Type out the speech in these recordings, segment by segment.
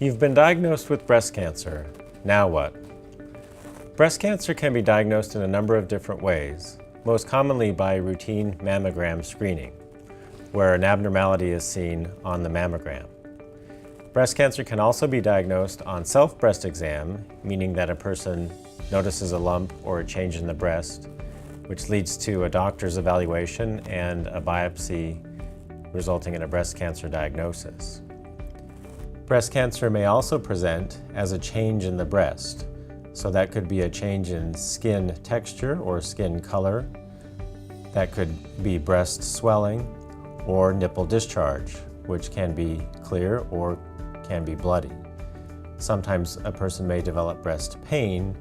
You've been diagnosed with breast cancer. Now what? Breast cancer can be diagnosed in a number of different ways, most commonly by routine mammogram screening, where an abnormality is seen on the mammogram. Breast cancer can also be diagnosed on self-breast exam, meaning that a person notices a lump or a change in the breast, which leads to a doctor's evaluation and a biopsy resulting in a breast cancer diagnosis. Breast cancer may also present as a change in the breast. So that could be a change in skin texture or skin color. That could be breast swelling or nipple discharge, which can be clear or can be bloody. Sometimes a person may develop breast pain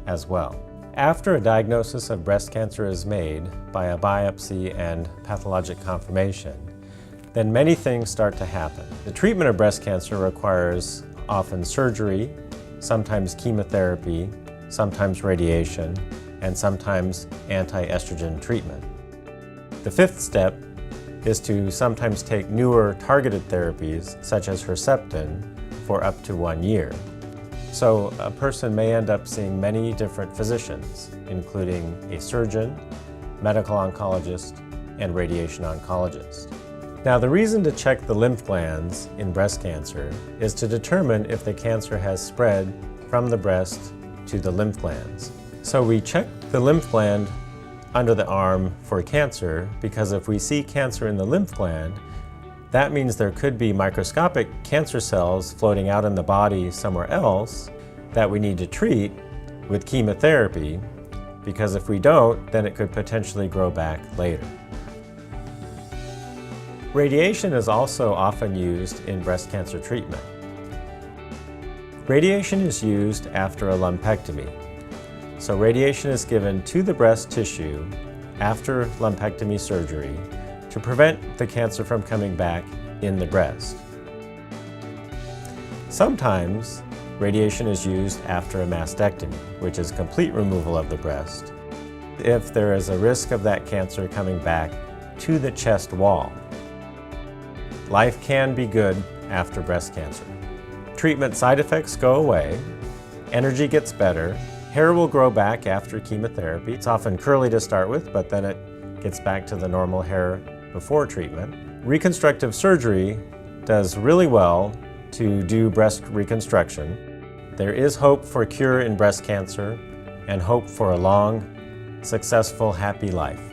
as well. After a diagnosis of breast cancer is made by a biopsy and pathologic confirmation, then many things start to happen. The treatment of breast cancer requires often surgery, sometimes chemotherapy, sometimes radiation, and sometimes anti-estrogen treatment. The fifth step is to sometimes take newer targeted therapies, such as Herceptin, for up to 1 year. So a person may end up seeing many different physicians, including a surgeon, medical oncologist, and radiation oncologist. Now, the reason to check the lymph glands in breast cancer is to determine if the cancer has spread from the breast to the lymph glands. So we check the lymph gland under the arm for cancer because if we see cancer in the lymph gland, that means there could be microscopic cancer cells floating out in the body somewhere else that we need to treat with chemotherapy, because if we don't, then it could potentially grow back later. Radiation is also often used in breast cancer treatment. Radiation is used after a lumpectomy. So radiation is given to the breast tissue after lumpectomy surgery to prevent the cancer from coming back in the breast. Sometimes radiation is used after a mastectomy, which is complete removal of the breast, if there is a risk of that cancer coming back to the chest wall. Life can be good after breast cancer. Treatment side effects go away, energy gets better, hair will grow back after chemotherapy. It's often curly to start with, but then it gets back to the normal hair before treatment. Reconstructive surgery does really well to do breast reconstruction. There is hope for cure in breast cancer and hope for a long, successful, happy life.